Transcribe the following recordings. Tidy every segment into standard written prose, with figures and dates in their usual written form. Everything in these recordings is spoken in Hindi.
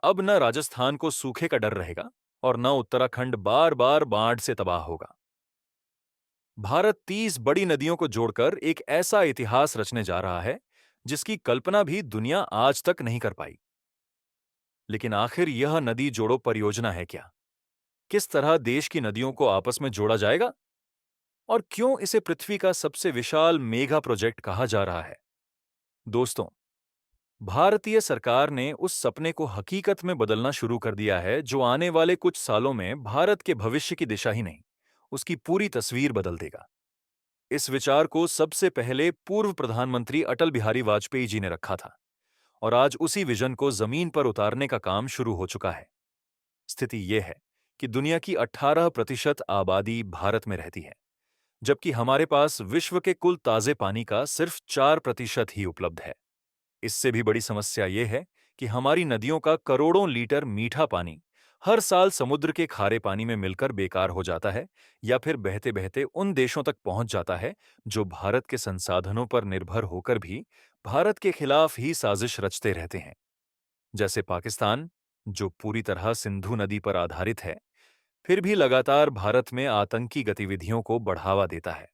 अब न राजस्थान को सूखे का डर रहेगा और न उत्तराखंड बार बार बाढ़ से तबाह होगा। भारत 30 बड़ी नदियों को जोड़कर एक ऐसा इतिहास रचने जा रहा है जिसकी कल्पना भी दुनिया आज तक नहीं कर पाई। लेकिन आखिर यह नदी जोड़ो परियोजना है क्या? किस तरह देश की नदियों को आपस में जोड़ा जाएगा? और क्यों इसे पृथ्वी का सबसे विशाल मेगा प्रोजेक्ट कहा जा रहा है? दोस्तों, भारतीय सरकार ने उस सपने को हकीकत में बदलना शुरू कर दिया है जो आने वाले कुछ सालों में भारत के भविष्य की दिशा ही नहीं, उसकी पूरी तस्वीर बदल देगा। इस विचार को सबसे पहले पूर्व प्रधानमंत्री अटल बिहारी वाजपेयी जी ने रखा था और आज उसी विजन को जमीन पर उतारने का काम शुरू हो चुका है। स्थिति यह है कि दुनिया की 18% आबादी भारत में रहती है, जबकि हमारे पास विश्व के कुल ताजे पानी का सिर्फ 4% ही उपलब्ध है। इससे भी बड़ी समस्या यह है कि हमारी नदियों का करोड़ों लीटर मीठा पानी हर साल समुद्र के खारे पानी में मिलकर बेकार हो जाता है या फिर बहते बहते उन देशों तक पहुंच जाता है जो भारत के संसाधनों पर निर्भर होकर भी भारत के खिलाफ ही साजिश रचते रहते हैं। जैसे पाकिस्तान, जो पूरी तरह सिंधु नदी पर आधारित है, फिर भी लगातार भारत में आतंकी गतिविधियों को बढ़ावा देता है।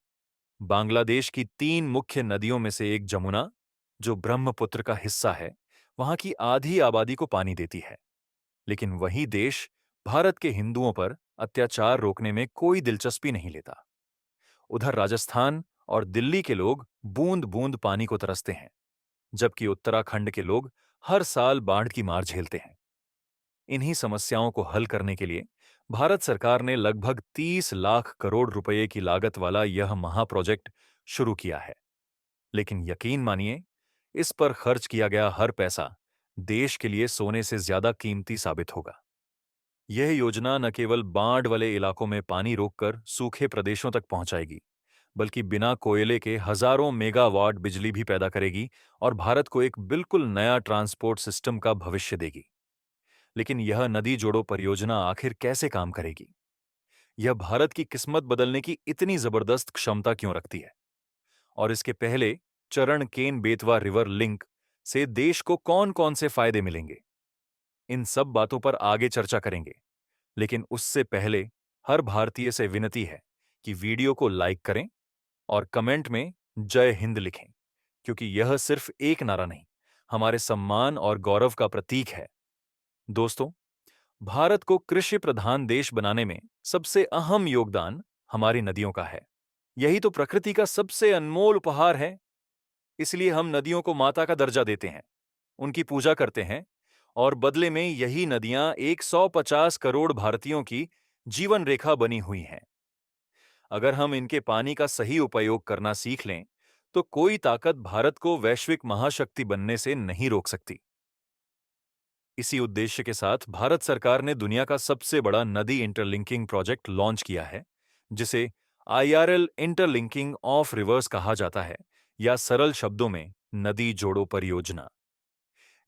बांग्लादेश की 3 मुख्य नदियों में से एक जमुना, जो ब्रह्मपुत्र का हिस्सा है, वहां की आधी आबादी को पानी देती है। लेकिन वही देश भारत के हिंदुओं पर अत्याचार रोकने में कोई दिलचस्पी नहीं लेता। उधर राजस्थान और दिल्ली के लोग बूंद बूंद पानी को तरसते हैं, जबकि उत्तराखंड के लोग हर साल बाढ़ की मार झेलते हैं। इन्हीं समस्याओं को हल करने के लिए भारत सरकार ने लगभग 30 लाख करोड़ रुपए की लागत वाला यह महाप्रोजेक्ट शुरू किया है। लेकिन यकीन मानिए, इस पर खर्च किया गया हर पैसा देश के लिए सोने से ज्यादा कीमती साबित होगा। यह योजना न केवल बाढ़ वाले इलाकों में पानी रोककर सूखे प्रदेशों तक पहुंचाएगी, बल्कि बिना कोयले के हजारों मेगावाट बिजली भी पैदा करेगी और भारत को एक बिल्कुल नया ट्रांसपोर्ट सिस्टम का भविष्य देगी। लेकिन यह नदी जोड़ो परियोजना आखिर कैसे काम करेगी? यह भारत की किस्मत बदलने की इतनी जबरदस्त क्षमता क्यों रखती है? और इसके पहले चरण केन बेतवा रिवर लिंक से देश को कौन-कौन से फायदे मिलेंगे? इन सब बातों पर आगे चर्चा करेंगे। लेकिन उससे पहले हर भारतीय से विनती है कि वीडियो को लाइक करें और कमेंट में जय हिंद लिखें, क्योंकि यह सिर्फ एक नारा नहीं, हमारे सम्मान और गौरव का प्रतीक है। दोस्तों, भारत को कृषि प्रधान देश बनाने में सबसे अहम योगदान हमारी नदियों का है। यही तो प्रकृति का सबसे अनमोल उपहार है। इसलिए हम नदियों को माता का दर्जा देते हैं, उनकी पूजा करते हैं और बदले में यही नदियां 150 करोड़ भारतीयों की जीवन रेखा बनी हुई हैं। अगर हम इनके पानी का सही उपयोग करना सीख लें, तो कोई ताकत भारत को वैश्विक महाशक्ति बनने से नहीं रोक सकती। इसी उद्देश्य के साथ भारत सरकार ने दुनिया का सबसे बड़ा नदी इंटरलिंकिंग प्रोजेक्ट लॉन्च किया है, जिसे IRL इंटरलिंकिंग ऑफ रिवर्स कहा जाता है, या सरल शब्दों में नदी जोड़ो परियोजना।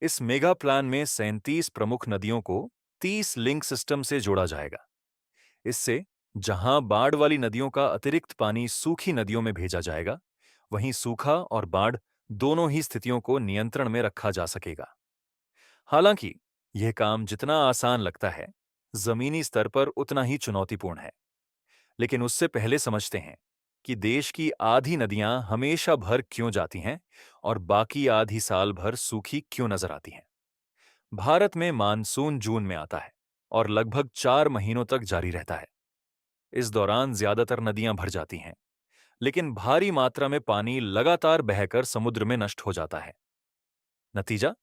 इस मेगा प्लान में 37 प्रमुख नदियों को 30 लिंक सिस्टम से जोड़ा जाएगा। इससे जहां बाढ़ वाली नदियों का अतिरिक्त पानी सूखी नदियों में भेजा जाएगा, वहीं सूखा और बाढ़ दोनों ही स्थितियों को नियंत्रण में रखा जा सकेगा। हालांकि यह काम जितना आसान लगता है, जमीनी स्तर पर उतना ही चुनौतीपूर्ण है। लेकिन उससे पहले समझते हैं कि देश की आधी नदियां हमेशा भर क्यों जाती हैं और बाकी आधी साल भर सूखी क्यों नजर आती हैं। भारत में मानसून जून में आता है और लगभग 4 महीनों तक जारी रहता है। इस दौरान ज्यादातर नदियां भर जाती हैं, लेकिन भारी मात्रा में पानी लगातार बहकर समुद्र में नष्ट हो जाता है। नतीजा,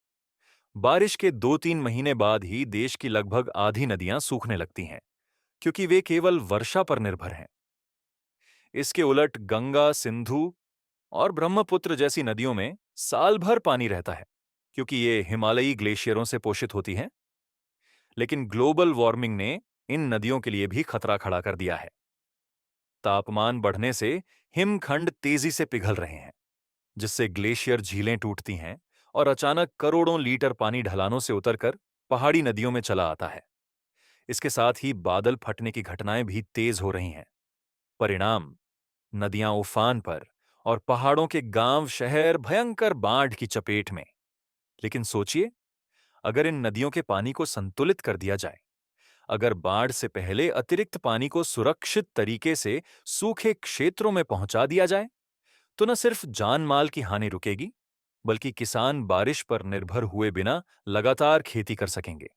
बारिश के 2-3 महीने बाद ही देश की लगभग आधी नदियां सूखने लगती हैं, क्योंकि वे केवल वर्षा पर निर्भर हैं। इसके उलट गंगा, सिंधु और ब्रह्मपुत्र जैसी नदियों में साल भर पानी रहता है, क्योंकि ये हिमालयी ग्लेशियरों से पोषित होती हैं। लेकिन ग्लोबल वार्मिंग ने इन नदियों के लिए भी खतरा खड़ा कर दिया है। तापमान बढ़ने से हिमखंड तेजी से पिघल रहे हैं, जिससे ग्लेशियर झीलें टूटती हैं और अचानक करोड़ों लीटर पानी ढलानों से उतरकर पहाड़ी नदियों में चला आता है। इसके साथ ही बादल फटने की घटनाएं भी तेज हो रही हैं। परिणाम, नदियां उफान पर और पहाड़ों के गांव शहर भयंकर बाढ़ की चपेट में। लेकिन सोचिए, अगर इन नदियों के पानी को संतुलित कर दिया जाए, अगर बाढ़ से पहले अतिरिक्त पानी को सुरक्षित तरीके से सूखे क्षेत्रों में पहुंचा दिया जाए, तो न सिर्फ जान माल की हानि रुकेगी, बल्कि किसान बारिश पर निर्भर हुए बिना लगातार खेती कर सकेंगे।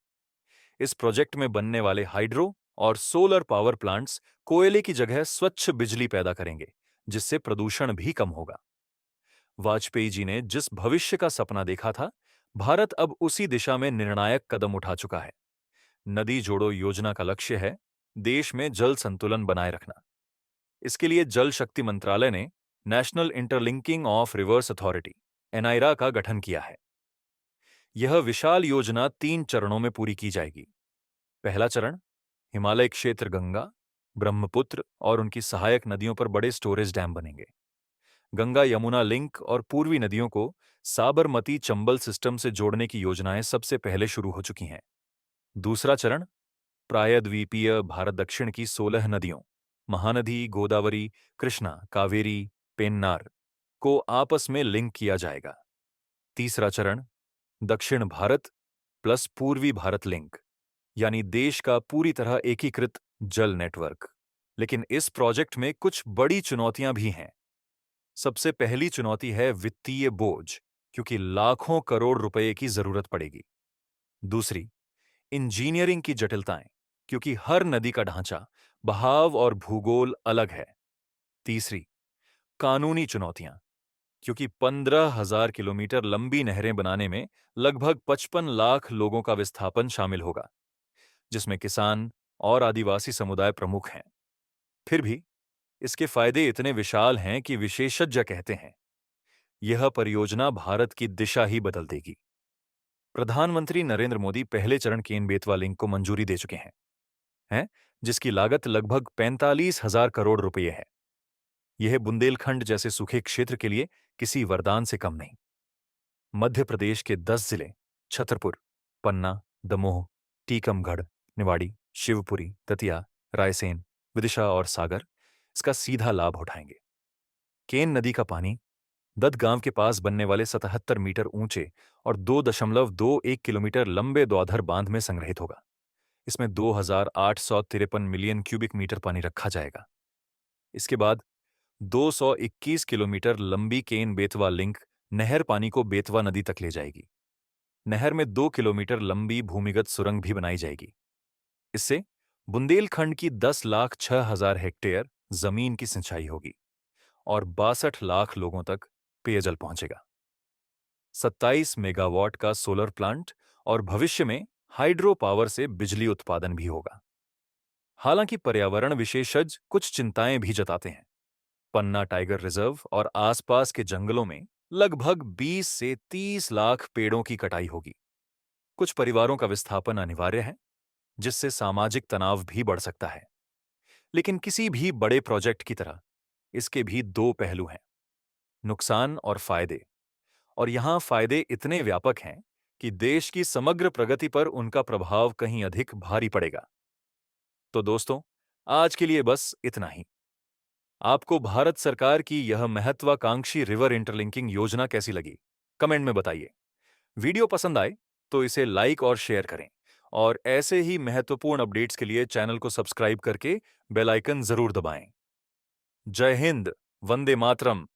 इस प्रोजेक्ट में बनने वाले हाइड्रो और सोलर पावर प्लांट्स कोयले की जगह स्वच्छ बिजली पैदा करेंगे, जिससे प्रदूषण भी कम होगा। वाजपेयी जी ने जिस भविष्य का सपना देखा था, भारत अब उसी दिशा में निर्णायक कदम उठा चुका है। नदी जोड़ो योजना का लक्ष्य है देश में जल संतुलन बनाए रखना। इसके लिए जल शक्ति मंत्रालय ने national interlinking of rivers authority NIRA का गठन किया है। यह विशाल योजना 3 चरणों में पूरी की जाएगी। पहला चरण, हिमालय क्षेत्र गंगा, ब्रह्मपुत्र और उनकी सहायक नदियों पर बड़े स्टोरेज डैम बनेंगे। गंगा यमुना लिंक और पूर्वी नदियों को साबरमती चंबल सिस्टम से जोड़ने की योजनाएं सबसे पहले शुरू हो चुकी हैं। दूसरा चरण, प्रायद्वीपीय भारत दक्षिण की 16 नदियों महानदी, गोदावरी, कृष्णा, कावेरी, पेन्नार को आपस में लिंक किया जाएगा। तीसरा चरण, दक्षिण भारत प्लस पूर्वी भारत लिंक, यानी देश का पूरी तरह एकीकृत जल नेटवर्क। लेकिन इस प्रोजेक्ट में कुछ बड़ी चुनौतियां भी हैं। सबसे पहली चुनौती है वित्तीय बोझ, क्योंकि लाखों करोड़ रुपए की जरूरत पड़ेगी। दूसरी, इंजीनियरिंग की जटिलताएं, क्योंकि हर नदी का ढांचा, बहाव और भूगोल अलग है। तीसरी, कानूनी चुनौतियां, क्योंकि 15,000 किलोमीटर लंबी नहरें बनाने में लगभग 55 लाख लोगों का विस्थापन शामिल होगा, जिसमें किसान और आदिवासी समुदाय प्रमुख हैं। फिर भी इसके फायदे इतने विशाल हैं कि विशेषज्ञ कहते हैं यह परियोजना भारत की दिशा ही बदल देगी। प्रधानमंत्री नरेंद्र मोदी पहले चरण केन बेतवा लिंक को मंजूरी दे चुके हैं, जिसकी लागत लगभग 45,000 करोड़ रुपये है। यह बुंदेलखंड जैसे सूखे क्षेत्र के लिए किसी वरदान से कम नहीं। मध्य प्रदेश के 10 जिले छतरपुर, पन्ना, दमोह, टीकमगढ़, निवाड़ी, शिवपुरी, दतिया, रायसेन, विदिशा और सागर इसका सीधा लाभ उठाएंगे। केन नदी का पानी दद गांव के पास बनने वाले 77 मीटर ऊंचे और 2.21 किलोमीटर लंबे द्वाधर बांध में संग्रहित होगा। इसमें 2,853 मिलियन क्यूबिक मीटर पानी रखा जाएगा। इसके बाद 221 किलोमीटर लंबी केन बेतवा लिंक नहर पानी को बेतवा नदी तक ले जाएगी। नहर में 2 किलोमीटर लंबी भूमिगत सुरंग भी बनाई जाएगी। इससे बुंदेलखंड की 10,06,000 हेक्टेयर जमीन की सिंचाई होगी और 62 लाख लोगों तक पेयजल पहुंचेगा। 27 मेगावाट का सोलर प्लांट और भविष्य में हाइड्रो पावर से बिजली उत्पादन भी होगा। हालांकि पर्यावरण विशेषज्ञ कुछ चिंताएं भी जताते हैं। पन्ना टाइगर रिजर्व और आसपास के जंगलों में लगभग 20 से 30 लाख पेड़ों की कटाई होगी। कुछ परिवारों का विस्थापन अनिवार्य है, जिससे सामाजिक तनाव भी बढ़ सकता है। लेकिन किसी भी बड़े प्रोजेक्ट की तरह इसके भी 2 पहलू हैं, नुकसान और फायदे। और यहां फायदे इतने व्यापक हैं कि देश की समग्र प्रगति पर उनका प्रभाव कहीं अधिक भारी पड़ेगा। तो दोस्तों, आज के लिए बस इतना ही। आपको भारत सरकार की यह महत्वाकांक्षी रिवर इंटरलिंकिंग योजना कैसी लगी? कमेंट में बताइए। वीडियो पसंद आए तो इसे लाइक और शेयर करें और ऐसे ही महत्वपूर्ण अपडेट्स के लिए चैनल को सब्सक्राइब करके बेल आइकन जरूर दबाएं। जय हिंद, वंदे मातरम।